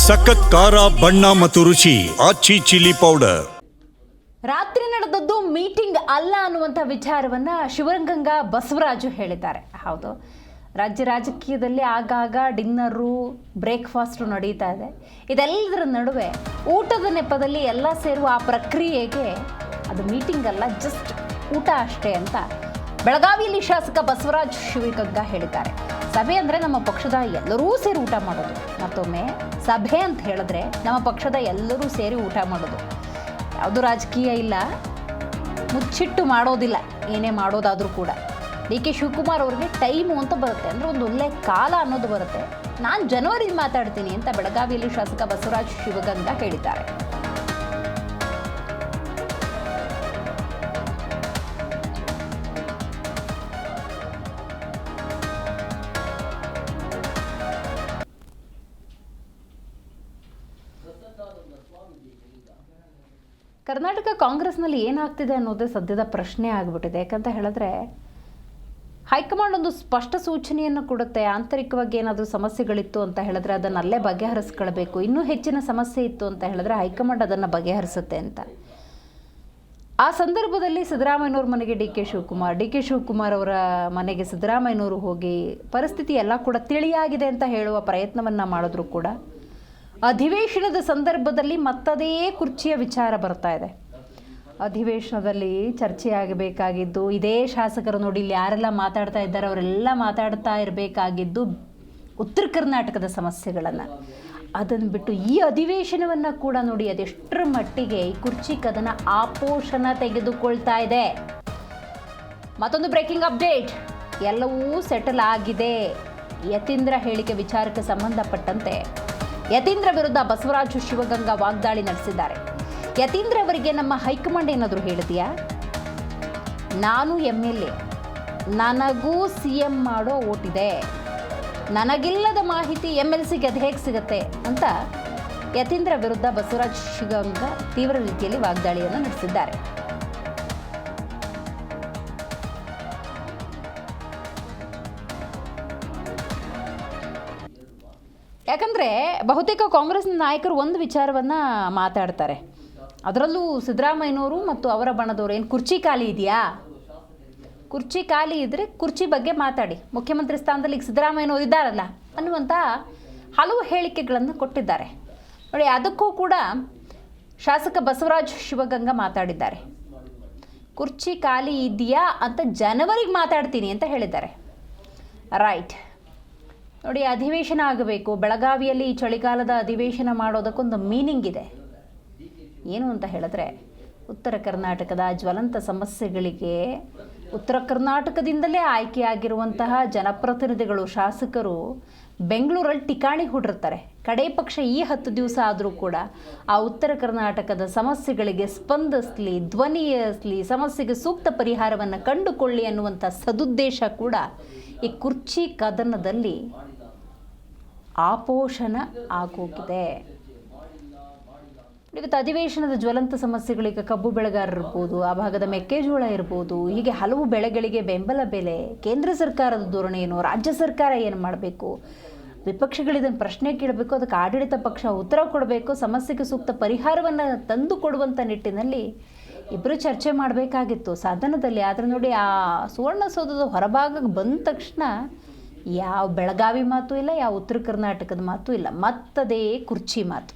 ಸಖತ್ ಖಾರ ಬಣ್ಣ ಮತ್ತು ರುಚಿ ಆಚಿ ಚಿಲ್ಲಿ ಪೌಡರ್. ರಾತ್ರಿ ನಡೆದದ್ದು ಮೀಟಿಂಗ್ ಅಲ್ಲ ಅನ್ನುವಂಥ ವಿಚಾರವನ್ನ ಶಿವಗಂಗಾ ಬಸವರಾಜು ಹೇಳಿದ್ದಾರೆ. ಹೌದು, ರಾಜ್ಯ ರಾಜಕೀಯದಲ್ಲಿ ಆಗಾಗ ಡಿನ್ನರು ಬ್ರೇಕ್ಫಾಸ್ಟು ನಡೀತಾ ಇದೆ. ಇದೆಲ್ಲದರ ನಡುವೆ ಊಟದ ನೆಪದಲ್ಲಿ ಎಲ್ಲ ಸೇರುವ ಆ ಪ್ರಕ್ರಿಯೆಗೆ ಅದು ಮೀಟಿಂಗ್ ಅಲ್ಲ, ಜಸ್ಟ್ ಊಟ ಅಷ್ಟೇ ಅಂತ ಬೆಳಗಾವಿಯಲ್ಲಿ ಶಾಸಕ ಬಸವರಾಜ್ ಶಿವಗಂಗಾ ಹೇಳಿದ್ದಾರೆ. ಸಭೆ ಅಂದರೆ ನಮ್ಮ ಪಕ್ಷದ ಎಲ್ಲರೂ ಸೇರಿ ಊಟ ಮಾಡೋದು. ಮತ್ತೊಮ್ಮೆ ಸಭೆ ಅಂತ ಹೇಳಿದ್ರೆ ನಮ್ಮ ಪಕ್ಷದ ಎಲ್ಲರೂ ಸೇರಿ ಊಟ ಮಾಡೋದು. ಯಾವುದು ರಾಜಕೀಯ ಇಲ್ಲ, ಮುಚ್ಚಿಟ್ಟು ಮಾಡೋದಿಲ್ಲ. ಏನೇ ಮಾಡೋದಾದರೂ ಕೂಡ ಡಿ ಕೆ ಶಿವಕುಮಾರ್ ಅವ್ರಿಗೆ ಟೈಮು ಅಂತ ಬರುತ್ತೆ, ಅಂದರೆ ಒಂದು ಒಳ್ಳೆ ಕಾಲ ಅನ್ನೋದು ಬರುತ್ತೆ. ನಾನು ಜನವರಿಲಿ ಮಾತಾಡ್ತೀನಿ ಅಂತ ಬೆಳಗಾವಿಯಲ್ಲಿ ಶಾಸಕ ಬಸವರಾಜ್ ಶಿವಗಂಗಾ ಹೇಳಿದ್ದಾರೆ. ಕರ್ನಾಟಕ ಕಾಂಗ್ರೆಸ್ನಲ್ಲಿ ಏನಾಗ್ತಿದೆ ಅನ್ನೋದೇ ಸದ್ಯದ ಪ್ರಶ್ನೆ ಆಗಿಬಿಟ್ಟಿದೆ. ಯಾಕಂತ ಹೇಳಿದ್ರೆ ಹೈಕಮಾಂಡ್ ಒಂದು ಸ್ಪಷ್ಟ ಸೂಚನೆಯನ್ನು ಕೊಡುತ್ತೆ. ಆಂತರಿಕವಾಗಿ ಏನಾದರೂ ಸಮಸ್ಯೆಗಳಿತ್ತು ಅಂತ ಹೇಳಿದ್ರೆ ಅದನ್ನು ಅಲ್ಲೇ ಬಗೆಹರಿಸ್ಕೊಳ್ಬೇಕು. ಇನ್ನೂ ಹೆಚ್ಚಿನ ಸಮಸ್ಯೆ ಇತ್ತು ಅಂತ ಹೇಳಿದ್ರೆ ಹೈಕಮಾಂಡ್ ಅದನ್ನು ಬಗೆಹರಿಸುತ್ತೆ ಅಂತ. ಆ ಸಂದರ್ಭದಲ್ಲಿ ಸಿದ್ದರಾಮಯ್ಯನವ್ರ ಮನೆಗೆ ಡಿ ಕೆ ಶಿವಕುಮಾರ್ ಅವರ ಮನೆಗೆ ಸಿದ್ದರಾಮಯ್ಯನವರು ಹೋಗಿ ಪರಿಸ್ಥಿತಿ ಎಲ್ಲ ಕೂಡ ತಿಳಿಯಾಗಿದೆ ಅಂತ ಹೇಳುವ ಪ್ರಯತ್ನವನ್ನು ಮಾಡಿದ್ರು ಕೂಡ ಅಧಿವೇಶನದ ಸಂದರ್ಭದಲ್ಲಿ ಮತ್ತದೇ ಕುರ್ಚಿಯ ವಿಚಾರ ಬರ್ತಾ ಇದೆ. ಅಧಿವೇಶನದಲ್ಲಿ ಚರ್ಚೆಯಾಗಬೇಕಾಗಿದ್ದು ಇದೇ ಶಾಸಕರು ನೋಡಿ, ಇಲ್ಲಿ ಯಾರೆಲ್ಲ ಮಾತಾಡ್ತಾ ಇದ್ದಾರೆ ಅವರೆಲ್ಲ ಮಾತಾಡ್ತಾ ಇರಬೇಕಾಗಿದ್ದು ಉತ್ತರ ಕರ್ನಾಟಕದ ಸಮಸ್ಯೆಗಳನ್ನು. ಅದನ್ನು ಬಿಟ್ಟು ಈ ಅಧಿವೇಶನವನ್ನು ಕೂಡ ನೋಡಿ ಅದೆಷ್ಟರ ಮಟ್ಟಿಗೆ ಈ ಕುರ್ಚಿ ಕದನ ಆಪೋಷಣ ತೆಗೆದುಕೊಳ್ತಾ ಇದೆ. ಮತ್ತೊಂದು ಬ್ರೇಕಿಂಗ್ ಅಪ್ಡೇಟ್, ಎಲ್ಲವೂ ಸೆಟಲ್ ಆಗಿದೆ. ಯತೀಂದ್ರ ಹೇಳಿಕೆ ವಿಚಾರಕ್ಕೆ ಸಂಬಂಧಪಟ್ಟಂತೆ ಯತೀಂದ್ರ ವಿರುದ್ಧ ಬಸವರಾಜು ಶಿವಗಂಗಾ ವಾಗ್ದಾಳಿ ನಡೆಸಿದ್ದಾರೆ. ಯತೀಂದ್ರ ಅವರಿಗೆ ನಮ್ಮ ಹೈಕಮಾಂಡ್ ಏನಾದರೂ ಹೇಳಿದೆಯಾ? ನಾನು MLA, ನನಗೂ CM ಮಾಡೋ ಓಟಿದೆ, ನನಗಿಲ್ಲದ ಮಾಹಿತಿ MLCಗೆ ಅದು ಹೇಗೆ ಸಿಗುತ್ತೆ ಅಂತ ಯತೀಂದ್ರ ವಿರುದ್ಧ ಬಸವರಾಜ್ ಶಿವಗಂಗಾ ತೀವ್ರ ರೀತಿಯಲ್ಲಿ ವಾಗ್ದಾಳಿಯನ್ನು ನಡೆಸಿದ್ದಾರೆ. ಯಾಕಂದರೆ ಬಹುತೇಕ ಕಾಂಗ್ರೆಸ್ ನಾಯಕರು ಒಂದು ವಿಚಾರವನ್ನು ಮಾತಾಡ್ತಾರೆ. ಅದರಲ್ಲೂ ಸಿದ್ದರಾಮಯ್ಯನವರು ಮತ್ತು ಅವರ ಬಣದವರು, ಏನು ಕುರ್ಚಿ ಖಾಲಿ ಇದೆಯಾ? ಕುರ್ಚಿ ಖಾಲಿ ಇದ್ದರೆ ಕುರ್ಚಿ ಬಗ್ಗೆ ಮಾತಾಡಿ, ಮುಖ್ಯಮಂತ್ರಿ ಸ್ಥಾನದಲ್ಲಿ ಈಗ ಸಿದ್ದರಾಮಯ್ಯನವರು ಇದ್ದಾರಲ್ಲ ಅನ್ನುವಂಥ ಹಲವು ಹೇಳಿಕೆಗಳನ್ನು ಕೊಟ್ಟಿದ್ದಾರೆ. ನೋಡಿ, ಅದಕ್ಕೂ ಕೂಡ ಶಾಸಕ ಬಸವರಾಜ್ ಶಿವಗಂಗಾ ಮಾತಾಡಿದ್ದಾರೆ. ಕುರ್ಚಿ ಖಾಲಿ ಇದೆಯಾ ಅಂತ ಜನವರಿಗೆ ಮಾತಾಡ್ತೀನಿ ಅಂತ ಹೇಳಿದ್ದಾರೆ. ರೈಟ್, ನೋಡಿ, ಅಧಿವೇಶನ ಆಗಬೇಕು. ಬೆಳಗಾವಿಯಲ್ಲಿ ಈ ಚಳಿಗಾಲದ ಅಧಿವೇಶನ ಮಾಡೋದಕ್ಕೊಂದು ಮೀನಿಂಗ್ ಇದೆ. ಏನು ಅಂತ ಹೇಳಿದ್ರೆ ಉತ್ತರ ಕರ್ನಾಟಕದ ಜ್ವಲಂತ ಸಮಸ್ಯೆಗಳಿಗೆ ಉತ್ತರ ಕರ್ನಾಟಕದಿಂದಲೇ ಆಯ್ಕೆಯಾಗಿರುವಂತಹ ಜನಪ್ರತಿನಿಧಿಗಳು, ಶಾಸಕರು ಬೆಂಗಳೂರಲ್ಲಿ ಠಿಕಾಣಿ ಹೂಡಿರ್ತಾರೆ. ಕಡೇ ಪಕ್ಷ ಈ 10 ದಿವಸ ಆದರೂ ಕೂಡ ಆ ಉತ್ತರ ಕರ್ನಾಟಕದ ಸಮಸ್ಯೆಗಳಿಗೆ ಸ್ಪಂದಿಸಲಿ, ಧ್ವನಿ ಏರಿಸಲಿ, ಸಮಸ್ಯೆಗೆ ಸೂಕ್ತ ಪರಿಹಾರವನ್ನು ಕಂಡುಕೊಳ್ಳಿ ಅನ್ನುವಂಥ ಸದುದ್ದೇಶ ಕೂಡ ಈ ಕುರ್ಚಿ ಕದನದಲ್ಲಿ ಆಪೋಷಣ ಆಗೋಗಿದೆ. ಇವತ್ತು ಅಧಿವೇಶನದ ಜ್ವಲಂತ ಸಮಸ್ಯೆಗಳಿಗೆ ಕಬ್ಬು ಬೆಳೆಗಾರರು ಇರ್ಬೋದು, ಆ ಭಾಗದ ಮೆಕ್ಕೆಜೋಳ ಇರ್ಬೋದು, ಹೀಗೆ ಹಲವು ಬೆಳೆಗಳಿಗೆ ಬೆಂಬಲ ಬೆಲೆ, ಕೇಂದ್ರ ಸರ್ಕಾರದ ಧೋರಣೆ ಏನು, ರಾಜ್ಯ ಸರ್ಕಾರ ಏನು ಮಾಡಬೇಕು, ವಿಪಕ್ಷಗಳಿದನ್ನು ಪ್ರಶ್ನೆ ಕೇಳಬೇಕು, ಅದಕ್ಕೆ ಆಡಳಿತ ಪಕ್ಷ ಉತ್ತರ ಕೊಡಬೇಕು, ಸಮಸ್ಯೆಗೆ ಸೂಕ್ತ ಪರಿಹಾರವನ್ನು ತಂದು ಕೊಡುವಂಥ ನಿಟ್ಟಿನಲ್ಲಿ ಇಬ್ಬರು ಚರ್ಚೆ ಮಾಡಬೇಕಾಗಿತ್ತು ಸದನದಲ್ಲಿ. ಆದರೆ ನೋಡಿ, ಆ ಸುವರ್ಣಸೌಧದ ಹೊರಭಾಗಕ್ಕೆ ಬಂದ ತಕ್ಷಣ ಯಾವ ಬೆಳಗಾವಿ ಮಾತು ಇಲ್ಲ, ಯಾವ ಉತ್ತರ ಕರ್ನಾಟಕದ ಮಾತು ಇಲ್ಲ, ಮತ್ತದೇ ಕುರ್ಚಿ ಮಾತು.